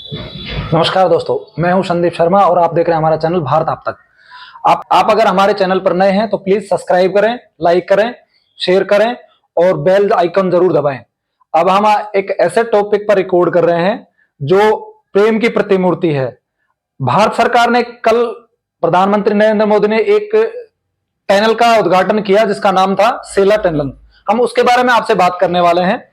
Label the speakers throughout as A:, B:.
A: नमस्कार दोस्तों, मैं हूं संदीप शर्मा और आप देख रहे हैं हमारा चैनल भारत आप तक। आप अगर हमारे चैनल पर नए हैं तो प्लीज सब्सक्राइब करें, लाइक करें, शेयर करें और बेल आइकन जरूर दबाएं। अब हम एक ऐसे टॉपिक पर रिकॉर्ड कर रहे हैं जो प्रेम की प्रतिमूर्ति है। भारत सरकार ने कल प्रधानमंत्री नरेंद्र मोदी ने एक टनल का उद्घाटन किया जिसका नाम था सेला टनल। हम उसके बारे में आपसे बात करने वाले हैं।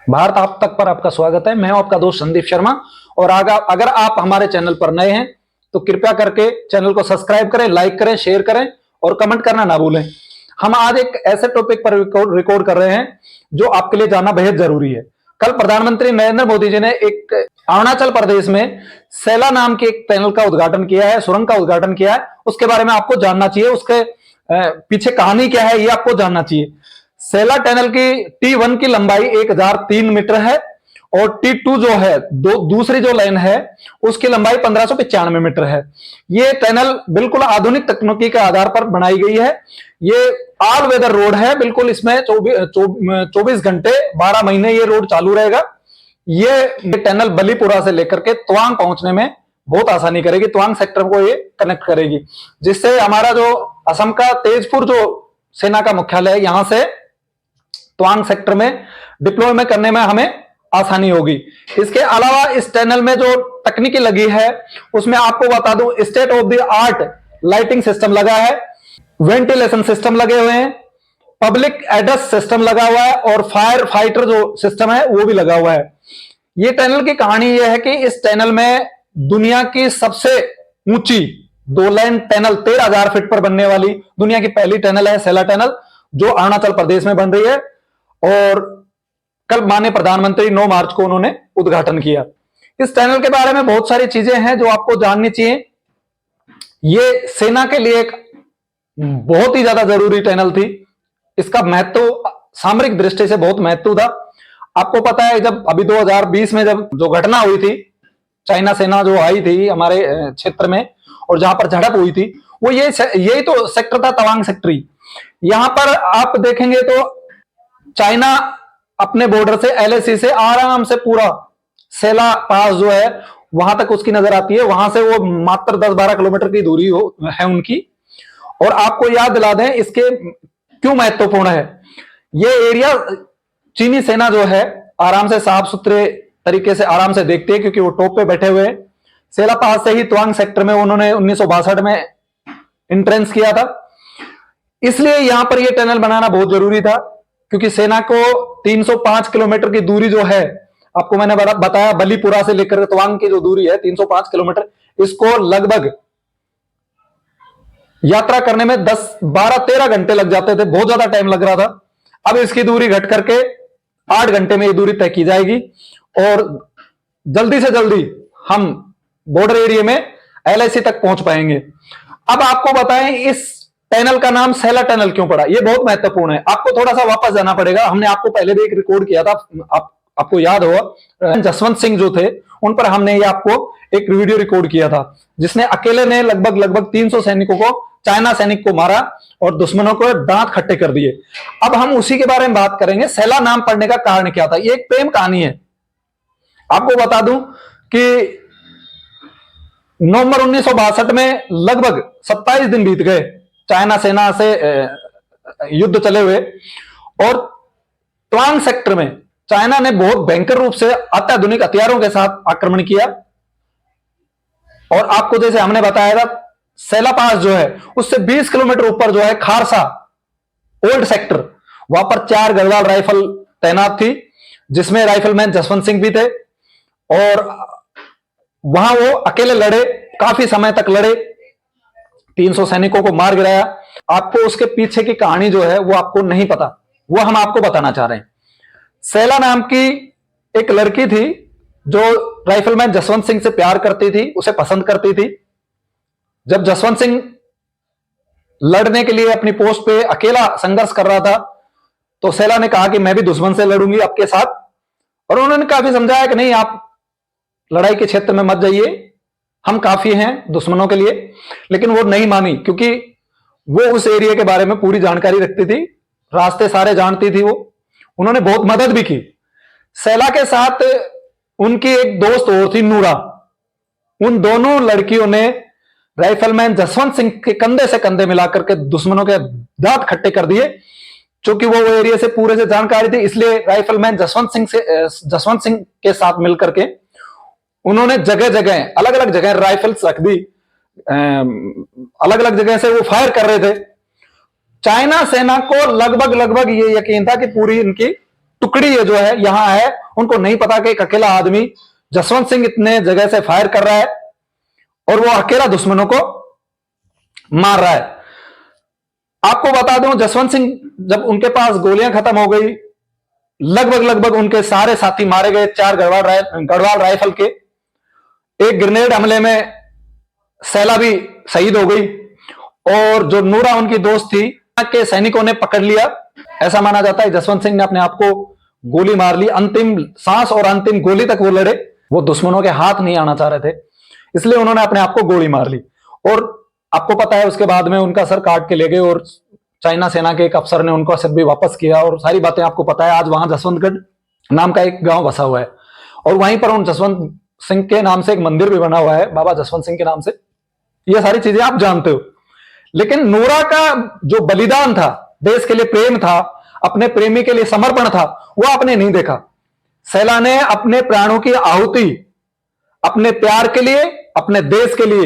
A: भारत आप तक पर आपका स्वागत है। मैं हूं आपका दोस्त संदीप शर्मा और अगर आप हमारे चैनल पर नए हैं तो कृपया करके चैनल को सब्सक्राइब करें, लाइक करें, शेयर करें और कमेंट करना ना भूलें। हम आज एक ऐसे टॉपिक पर रिकॉर्ड कर रहे हैं जो आपके लिए जानना बेहद जरूरी है। कल प्रधानमंत्री नरेंद्र मोदी जी ने एक अरुणाचल प्रदेश में सेला नाम के एक टनल का उद्घाटन किया है, सुरंग का उद्घाटन किया है। उसके बारे में आपको जानना चाहिए, उसके पीछे कहानी क्या है ये आपको जानना चाहिए। सेला टनल की T1 की लंबाई 1003 मीटर है और T2 जो है दूसरी जो लाइन है उसकी लंबाई 1595 मीटर है। ये टनल बिल्कुल आधुनिक तकनीकी के आधार पर बनाई गई है। ये ऑल वेदर रोड है, बिल्कुल इसमें 24 घंटे 12 महीने ये रोड चालू रहेगा। ये टनल बलीपुरा से लेकर के तवांग पहुंचने में बहुत आसानी करेगी। तवांग सेक्टर को ये कनेक्ट करेगी, जिससे हमारा जो असम का तेजपुर जो सेना का मुख्यालय है यहां से तवांग सेक्टर में डिप्लॉयमेंट करने में हमें आसानी होगी। इसके अलावा इस टनल में जो तकनीकी लगी है उसमें आपको बता दूं, state of the art lighting system लगा है, वेंटिलेशन सिस्टम लगे हुए हैं, पब्लिक एड्रेस सिस्टम लगा हुआ है और फायर फाइटर जो सिस्टम है वो भी लगा हुआ है। ये टनल की कहानी यह है कि इस टनल में दुनिया की सबसे ऊंची 2 लाइन टनल 13,000 फीट पर बनने वाली दुनिया की पहली टनल है सेला टनल, जो अरुणाचल प्रदेश में बन रही है। और कल माननीय प्रधानमंत्री 9 मार्च को उन्होंने उद्घाटन किया। इस टनल के बारे में बहुत सारी चीजें हैं जो आपको जाननी चाहिए। ये सेना के लिए एक बहुत ही ज्यादा जरूरी टनल थी। इसका महत्व सामरिक दृष्टि से बहुत महत्व था। आपको पता है जब अभी 2020 में जब जो घटना हुई थी, चाइना सेना जो आई थी हमारे क्षेत्र में और जहां पर झड़प हुई थी, वो यही तो सेक्टर था, तवांग सेक्टर। यहां पर आप देखेंगे तो चाइना अपने बॉर्डर से LAC से आराम से पूरा सेला पास जो है वहां तक उसकी नजर आती है। वहां से वो मात्र 10-12 किलोमीटर की दूरी है उनकी। और आपको याद दिला दें इसके क्यों महत्वपूर्ण है। ये एरिया चीनी सेना जो है आराम से साफ सुथरे तरीके से आराम से देखती है, क्योंकि वो टॉप पे बैठे हुए हैं। सेला पास से ही तवांग सेक्टर में उन्होंने 1962 में एंट्रेंस किया था। इसलिए यहां पर यह टनल बनाना बहुत जरूरी था, क्योंकि सेना को 305 किलोमीटर की दूरी जो है, आपको मैंने बताया बलीपुरा से लेकर तवांग की जो दूरी है 305 किलोमीटर, इसको लगभग यात्रा करने में 10, 12, 13 घंटे लग जाते थे। बहुत ज्यादा टाइम लग रहा था। अब इसकी दूरी घट करके 8 घंटे में ये दूरी तय की जाएगी और जल्दी से जल्दी हम बॉर्डर एरिया में LAC तक पहुंच पाएंगे। अब आपको बताएं इस टनल का नाम सेला टनल क्यों पड़ा, यह बहुत महत्वपूर्ण है। आपको थोड़ा सा वापस जाना पड़ेगा। हमने आपको पहले भी एक रिकॉर्ड किया था, आपको याद होगा जसवंत सिंह जो थे उन पर हमने ये आपको एक वीडियो रिकॉर्ड किया था, जिसने अकेले ने लगभग 300 सैनिकों को, चाइना सैनिक को मारा और दुश्मनों को दांत खट्टे कर दिए। अब हम उसी के बारे में बात करेंगे। सेला नाम पड़ने का कारण क्या था। ये एक प्रेम कहानी है। आपको बता दूं कि नवंबर 1962 में लगभग 27 दिन बीत गए चाइना सेना से युद्ध चले हुए, और तवांग सेक्टर में चाइना ने बहुत भयंकर रूप से अत्याधुनिक हथियारों के साथ आक्रमण किया। और आपको जैसे हमने बताया था, सेला पास जो है उससे 20 किलोमीटर ऊपर जो है खारसा ओल्ड सेक्टर, वहां पर 4 गढ़वाल राइफल तैनात थी, जिसमें राइफलमैन जसवंत सिंह भी थे। और वहां वो अकेले लड़े, काफी समय तक लड़े, 300 सैनिकों को मार गिराया। आपको उसके पीछे की कहानी जो है वो आपको नहीं पता, वो हम आपको बताना चाह रहे हैं। सेला नाम की एक लड़की थी जो राइफलमैन जसवंत सिंह से प्यार करती थी, उसे पसंद करती थी। जब जसवंत सिंह लड़ने के लिए अपनी पोस्ट पे अकेला संघर्ष कर रहा था तो सेला ने कहा कि मैं भी दुश्मन से लड़ूंगी आपके साथ। और उन्होंने काफी समझाया कि नहीं, आप लड़ाई के क्षेत्र में मत जाइए, हम काफी हैं दुश्मनों के लिए। लेकिन वो नहीं मानी, क्योंकि वो उस एरिया के बारे में पूरी जानकारी रखती थी, रास्ते सारे जानती थी वो। उन्होंने बहुत मदद भी की। सेला के साथ उनकी एक दोस्त और थी नूरा। उन दोनों लड़कियों ने राइफलमैन जसवंत सिंह के कंधे से कंधे मिलाकर के दुश्मनों के दांत खट्टे कर दिए। चूंकि वो एरिया से पूरे से जानकारी थी, इसलिए राइफलमैन जसवंत सिंह के साथ मिलकर के उन्होंने जगह जगह अलग अलग जगह राइफल्स रख दी। अलग अलग जगह से वो फायर कर रहे थे। चाइना सेना को लगभग लगभग ये यकीन था कि पूरी इनकी टुकड़ी ये जो है यहां है। उनको नहीं पता कि एक अकेला आदमी जसवंत सिंह इतने जगह से फायर कर रहा है और वो अकेला दुश्मनों को मार रहा है। आपको बता दूं, जसवंत सिंह जब उनके पास गोलियां खत्म हो गई, लगभग लगभग उनके सारे साथी मारे गए। 4 गढ़वाल राइफल के एक ग्रेनेड हमले में सैला भी शहीद हो गई। और जो नूरा उनकी दोस्त थी के सैनिकों ने पकड़ लिया। ऐसा माना जाता है जसवंत सिंह ने अपने आप को गोली मार ली। अंतिम सांस और अंतिम गोली तक वो लड़े। वो दुश्मनों के हाथ नहीं आना चाह रहे थे, इसलिए उन्होंने अपने आप को गोली मार ली। और आपको पता है उसके बाद में उनका सर काट के ले गए और चाइना सेना के एक अफसर ने उनका सिर भी वापस किया। और सारी बातें आपको पता है। आज वहां जसवंतगढ़ नाम का एक गांव बसा हुआ है और वहीं पर उन जसवंत सिंह के नाम से एक मंदिर भी बना हुआ है, बाबा जसवंत सिंह के नाम से। ये सारी चीजें आप जानते हो। लेकिन नूरा का जो बलिदान था, देश के लिए प्रेम था, अपने प्रेमी के लिए समर्पण था, वो आपने नहीं देखा। सैला ने अपने प्राणों की आहुति अपने प्यार के लिए, अपने देश के लिए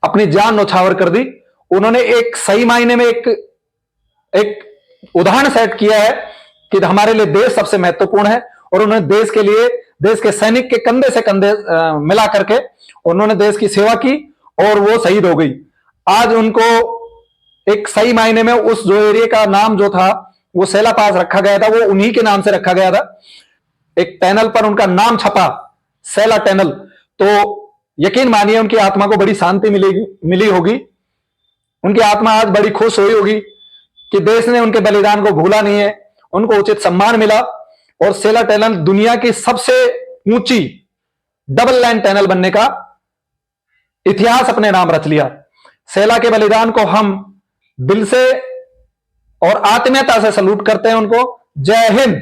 A: अपनी जान न्यौछावर कर दी। उन्होंने एक सही मायने में एक उदाहरण सेट किया है कि हमारे लिए देश सबसे महत्वपूर्ण है। और उन्होंने देश के लिए, देश के सैनिक के कंधे से कंधे मिला करके उन्होंने देश की सेवा की और वो शहीद हो गई। आज उनको एक सही मायने में उस जो एरिया का नाम जो था वो सैला पास रखा गया था, वो उन्हीं के नाम से रखा गया था। एक टनल पर उनका नाम छपा, सैला टनल। तो यकीन मानिए उनकी आत्मा को बड़ी शांति मिली होगी। उनकी आत्मा आज बड़ी खुश हुई होगी कि देश ने उनके बलिदान को भूला नहीं है, उनको उचित सम्मान मिला। और सैला टनल दुनिया की सबसे ऊंची डबल लाइन टनल बनने का इतिहास अपने नाम रच लिया। सैला के बलिदान को हम दिल से और आत्मीयता से सल्यूट करते हैं उनको। जय हिंद।